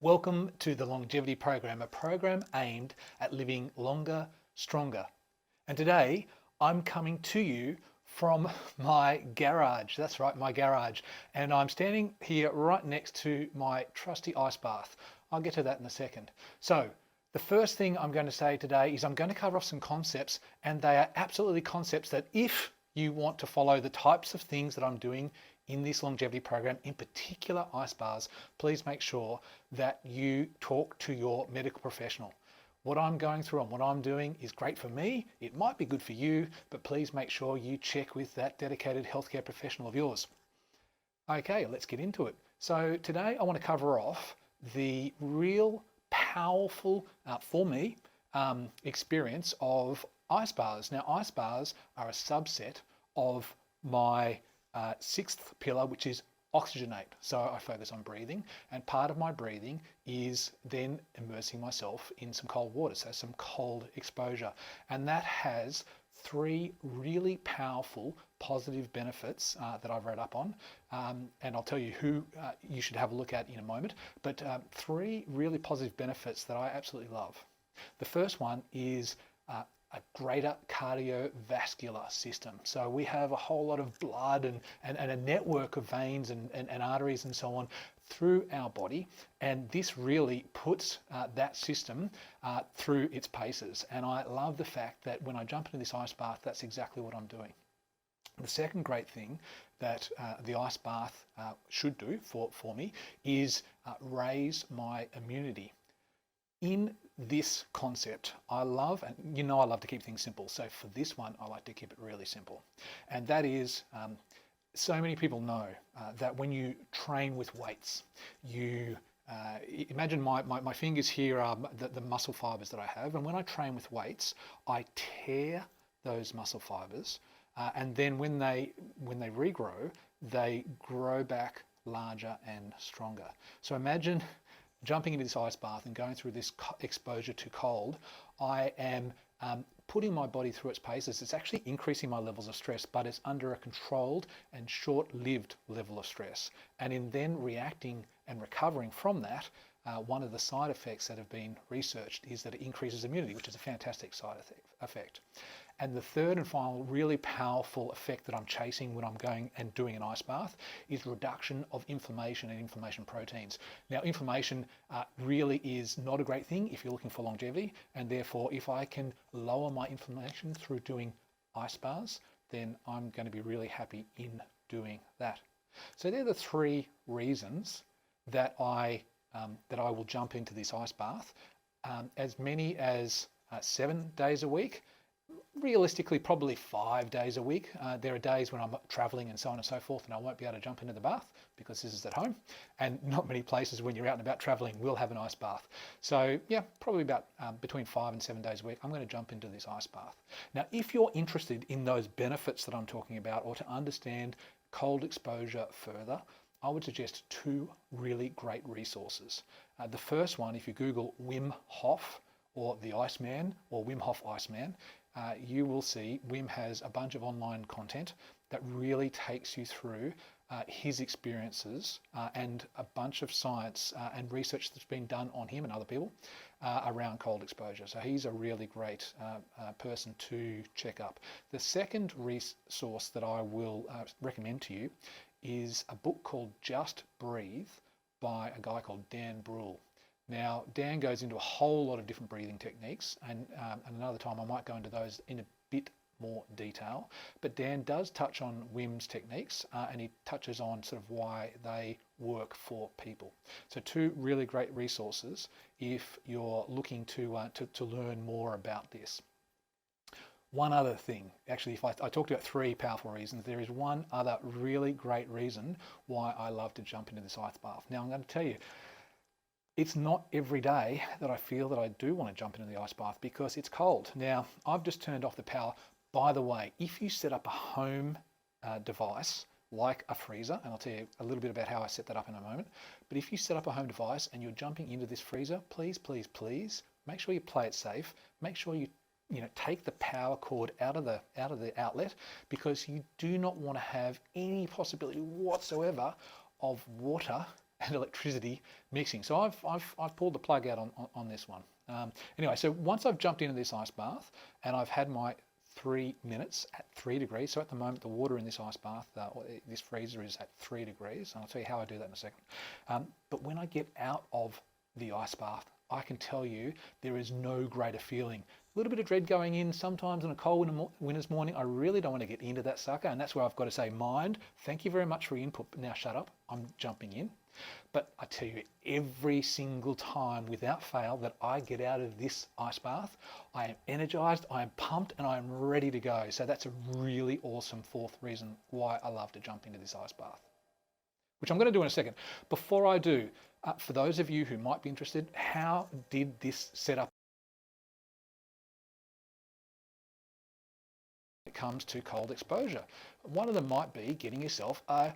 Welcome to the Longevity Program, a program aimed at living longer, stronger. And today I'm coming to you from my garage. That's right, my garage. And I'm standing here right next to my trusty ice bath. I'll get to that in a second. So, the first thing I'm going to say today is I'm going to cover off some concepts, and they are absolutely concepts that if you want to follow the types of things that I'm doing in this longevity program, in particular ice bars, please make sure that you talk to your medical professional. What I'm going through and what I'm doing is great for me. It might be good for you, but please make sure you check with that dedicated healthcare professional of yours. Okay, let's get into it. So today I want to cover off the real powerful, for me, experience of ice bars. Now, ice bars are a subset of my sixth pillar, which is oxygenate. So I focus on breathing, and part of my breathing is then immersing myself in some cold water, so some cold exposure. And that has three really powerful positive benefits that I've read up on, and I'll tell you who you should have a look at in a moment, but three really positive benefits that I absolutely love. The first one is a greater cardiovascular system. So we have a whole lot of blood and a network of veins and arteries and so on through our body, and this really puts that system through its paces. And I love the fact that when I jump into this ice bath, that's exactly what I'm doing. The second great thing that the ice bath should do for me is raise my immunity. In this concept, I love, and you know I love to keep things simple, so for this one I like to keep it really simple. And that is, so many people know that when you train with weights, you imagine my fingers here are the muscle fibers that I have, and when I train with weights, I tear those muscle fibers, and then when they regrow, they grow back larger and stronger. So imagine jumping into this ice bath and going through this exposure to cold. I am putting my body through its paces. It's actually increasing my levels of stress, but it's under a controlled and short-lived level of stress. And in then reacting and recovering from that, one of the side effects that have been researched is that it increases immunity, which is a fantastic side effect. And the third and final really powerful effect that I'm chasing when I'm going and doing an ice bath is reduction of inflammation and inflammation proteins. Now, inflammation really is not a great thing if you're looking for longevity, and therefore if I can lower my inflammation through doing ice bars, then I'm going to be really happy in doing that. So they're the three reasons that I will jump into this ice bath, as many as 7 days a week. Realistically, probably 5 days a week. There are days when I'm traveling and so on and so forth, and I won't be able to jump into the bath because this is at home, and not many places when you're out and about traveling will have an ice bath. So yeah, probably about between 5 and 7 days a week, I'm going to jump into this ice bath. Now, if you're interested in those benefits that I'm talking about, or to understand cold exposure further, I would suggest two really great resources. The first one, if you Google Wim Hof or the Iceman or Wim Hof Iceman, you will see Wim has a bunch of online content that really takes you through his experiences and a bunch of science and research that's been done on him and other people around cold exposure. So he's a really great person to check up. The second resource that I will recommend to you is a book called Just Breathe by a guy called Dan Brule. Now, Dan goes into a whole lot of different breathing techniques, and another time I might go into those in a bit more detail. But Dan does touch on Wim's techniques, and he touches on sort of why they work for people. So two really great resources if you're looking to learn more about this. One other thing, actually, if I talked about three powerful reasons, there is one other really great reason why I love to jump into this ice bath. Now, I'm going to tell you, it's not every day that I feel that I do want to jump into the ice bath because it's cold. Now, I've just turned off the power. By the way, if you set up a home device like a freezer, and I'll tell you a little bit about how I set that up in a moment, but if you set up a home device and you're jumping into this freezer, please, please, please, make sure you play it safe. Make sure you take the power cord out of the outlet, because you do not want to have any possibility whatsoever of water and electricity mixing. So I've pulled the plug out on this one. Anyway, so once I've jumped into this ice bath and I've had my 3 minutes at 3 degrees. So at the moment, the water in this ice bath, or this freezer, is at 3 degrees. And I'll tell you how I do that in a second. But when I get out of the ice bath, I can tell you there is no greater feeling. A little bit of dread going in sometimes on a cold winter's morning. I really don't want to get into that sucker. And that's where I've got to say, mind, thank you very much for your input. But now shut up. I'm jumping in. But I tell you, every single time without fail that I get out of this ice bath, I am energized, I am pumped, and I am ready to go. So that's a really awesome fourth reason why I love to jump into this ice bath, which I'm going to do in a second. Before I do, for those of you who might be interested, how did this setup when it comes to cold exposure? One of them might be getting yourself a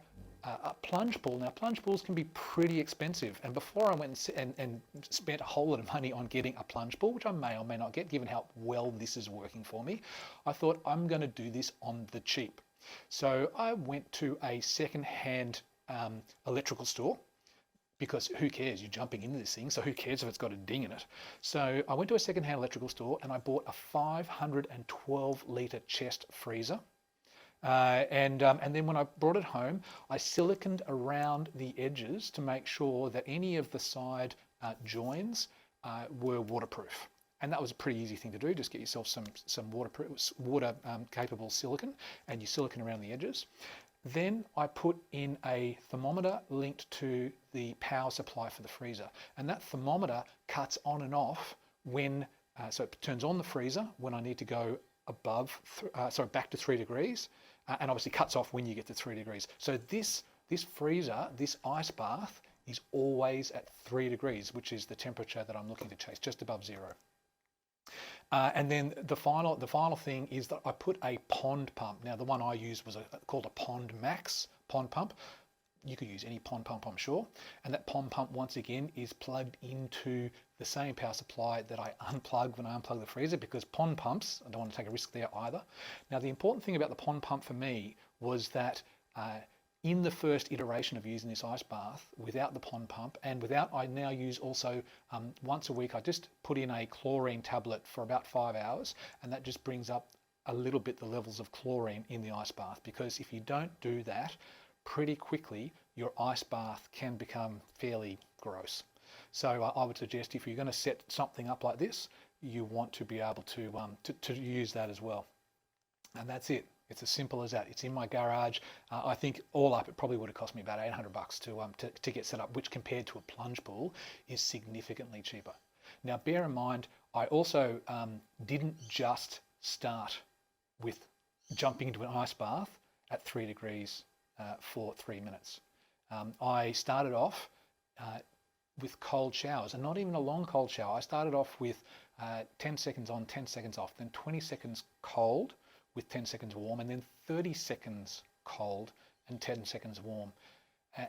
plunge pool. Now, plunge pools can be pretty expensive, and before I went and spent a whole lot of money on getting a plunge pool, which I may or may not get given how well this is working for me, I thought I'm going to do this on the cheap. So I went to a second-hand electrical store, because who cares, you're jumping into this thing, so who cares if it's got a ding in it. So I went to a second-hand electrical store and I bought a 512 litre chest freezer. And then when I brought it home, I siliconed around the edges to make sure that any of the side joins were waterproof. And that was a pretty easy thing to do. Just get yourself some water capable silicon, and you silicon around the edges. Then I put in a thermometer linked to the power supply for the freezer. And that thermometer cuts on and off when, so it turns on the freezer when I need to go back to 3 degrees, and obviously cuts off when you get to 3 degrees. So this freezer, this ice bath, is always at 3 degrees, which is the temperature that I'm looking to chase, just above zero. And then the final thing is that I put a pond pump. Now, the one I used was called a Pond Max pond pump. You could use any pond pump, I'm sure. And that pond pump, once again, is plugged into the same power supply that I unplugged when I unplugged the freezer, because pond pumps, I don't want to take a risk there either. Now, the important thing about the pond pump for me was that in the first iteration of using this ice bath, without the pond pump, and without, I now use also once a week, I just put in a chlorine tablet for about 5 hours, and that just brings up a little bit the levels of chlorine in the ice bath, because if you don't do that, pretty quickly your ice bath can become fairly gross. So I would suggest if you're going to set something up like this, you want to be able to use that as well. And that's it. It's as simple as that. It's in my garage. I think all up, it probably would have cost me about $800 to get set up, which compared to a plunge pool is significantly cheaper. Now, bear in mind, I also didn't just start with jumping into an ice bath at 3 degrees for 3 minutes. I started off with cold showers, and not even a long cold shower. I started off with 10 seconds on, 10 seconds off, then 20 seconds cold, with 10 seconds warm, and then 30 seconds cold and 10 seconds warm,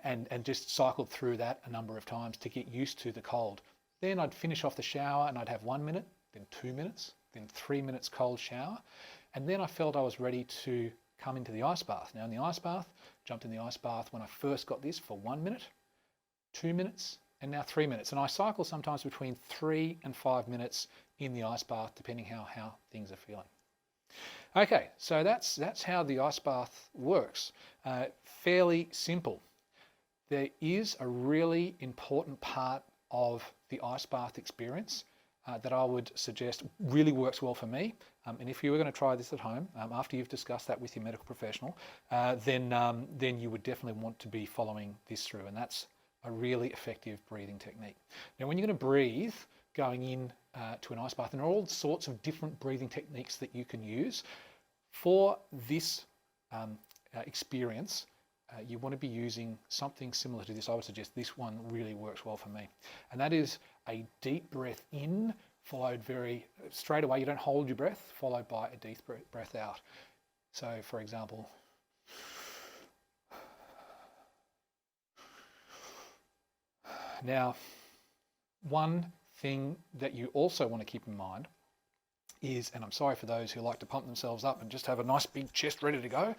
and just cycled through that a number of times to get used to the cold. Then I'd finish off the shower and I'd have 1 minute, then 2 minutes, then 3 minutes cold shower, and then I felt I was ready to come into the ice bath. Now in the ice bath, jumped in the ice bath when I first got this for 1 minute, 2 minutes, and now 3 minutes. And I cycle sometimes between 3 and 5 minutes in the ice bath, depending how things are feeling. Okay, so that's how the ice bath works. Fairly simple. There is a really important part of the ice bath experience that I would suggest really works well for me. And if you were going to try this at home, after you've discussed that with your medical professional, then you would definitely want to be following this through, and that's a really effective breathing technique. Now, when you're going to breathe going in to an ice bath, and there are all sorts of different breathing techniques that you can use. For this experience, you want to be using something similar to this. I would suggest this one really works well for me. And that is a deep breath in, followed very straight away. You don't hold your breath, followed by a deep breath out. So for example, now one thing that you also want to keep in mind is, and I'm sorry for those who like to pump themselves up and just have a nice big chest ready to go,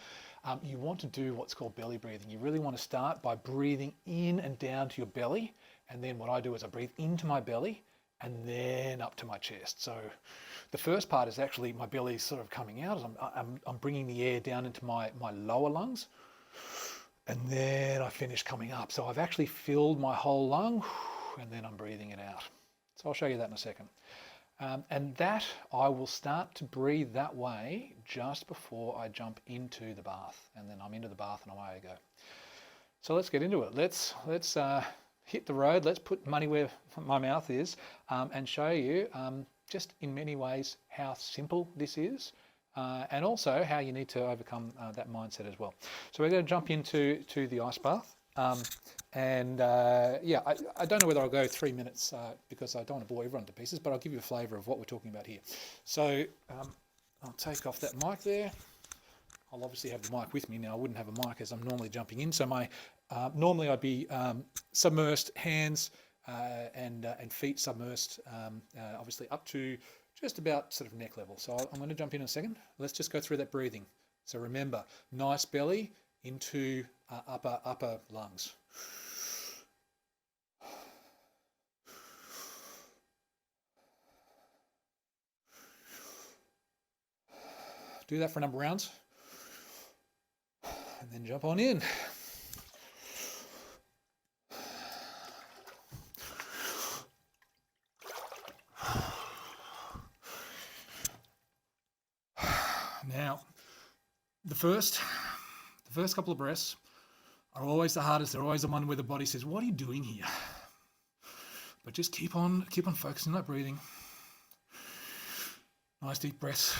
you want to do what's called belly breathing. You really want to start by breathing in and down to your belly. And then what I do is I breathe into my belly and then up to my chest. So the first part is actually my belly sort of coming out as I'm bringing the air down into my lower lungs. And then I finish coming up. So I've actually filled my whole lung and then I'm breathing it out. So I'll show you that in a second. And that I will start to breathe that way just before I jump into the bath. And then I'm into the bath and away I go. So let's get into it. Let's hit the road. Let's put money where my mouth is and show you just in many ways how simple this is and also how you need to overcome that mindset as well. So we're going to jump into the ice bath. Yeah, I don't know whether I'll go 3 minutes because I don't want to bore everyone to pieces, but I'll give you a flavour of what we're talking about here. So I'll take off that mic there. I'll obviously have the mic with me now. I wouldn't have a mic as I'm normally jumping in. So my normally I'd be submersed, hands and feet submersed, obviously up to just about sort of neck level. So I'm going to jump in a second. Let's just go through that breathing. So remember, nice belly into upper lungs. Do that for a number of rounds and then jump on in. Now, the first couple of breaths are always the hardest. They're always the one where the body says, "What are you doing here?" But just keep on focusing on that breathing. Nice deep breaths,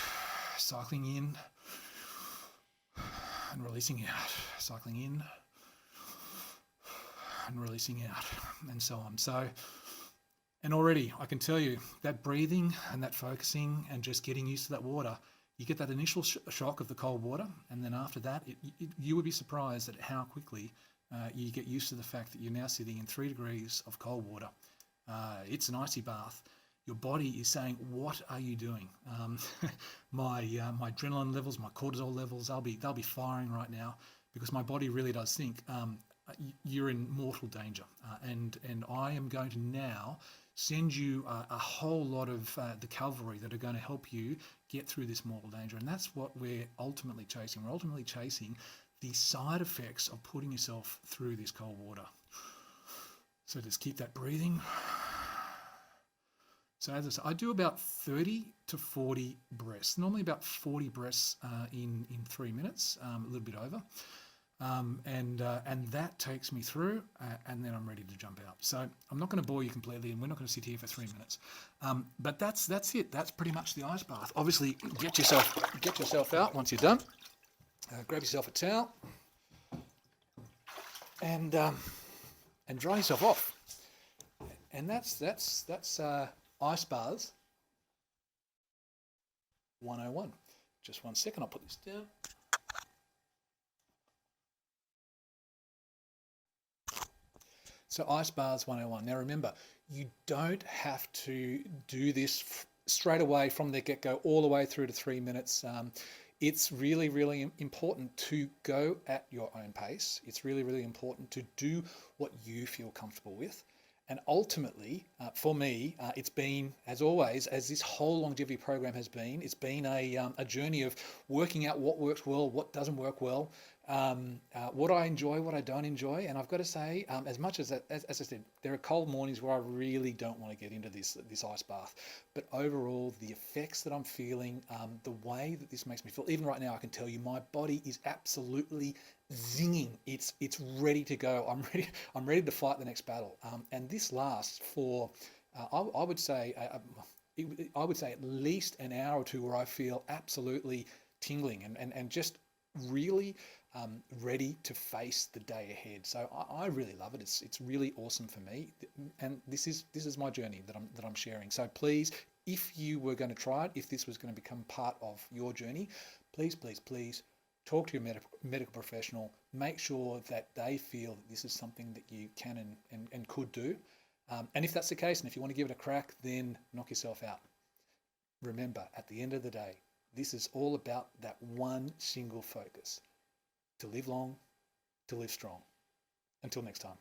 cycling in and releasing out, cycling in and releasing out, and so on. So, and already I can tell you that breathing and that focusing and just getting used to that water, you get that initial shock of the cold water, and then after that, you would be surprised at how quickly you get used to the fact that you're now sitting in 3 degrees of cold water. It's an icy bath. Your body is saying, "What are you doing?" My adrenaline levels, my cortisol levels, they'll be firing right now because my body really does think you're in mortal danger, and I am going to now send you a whole lot of the cavalry that are going to help you get through this mortal danger. And that's what we're ultimately chasing. We're ultimately chasing the side effects of putting yourself through this cold water. So just keep that breathing. So as I said, I do about 30 to 40 breaths, normally about 40 breaths in 3 minutes, a little bit over. And that takes me through and then I'm ready to jump out. So I'm not going to bore you completely and we're not going to sit here for 3 minutes. But that's it. That's pretty much the ice bath. Obviously, get yourself out once you're done. Grab yourself a towel and dry yourself off. And that's ice baths 101. Just 1 second, I'll put this down. So ice baths 101. Now remember, you don't have to do this straight away from the get-go all the way through to 3 minutes. It's really, really important to go at your own pace. It's really, really important to do what you feel comfortable with. And ultimately, for me, it's been, as always, as this whole longevity program has been, it's been a journey of working out what works well, what doesn't work well, what I enjoy, what I don't enjoy. And I've got to say, as much as I said, there are cold mornings where I really don't want to get into this ice bath. But overall, the effects that I'm feeling, the way that this makes me feel, even right now, I can tell you my body is absolutely zinging. It's ready to go. I'm ready to fight the next battle. And this lasts for, I would say at least an hour or two where I feel absolutely tingling and just really ready to face the day ahead. So I really love it. It's really awesome for me, and this is my journey that I'm sharing. So please, if you were going to try it, if this was going to become part of your journey, please talk to your medical professional. Make sure that they feel that this is something that you can and could do. And if that's the case, and if you want to give it a crack, then knock yourself out. Remember, at the end of the day, this is all about that one single focus: to live long, to live strong. Until next time.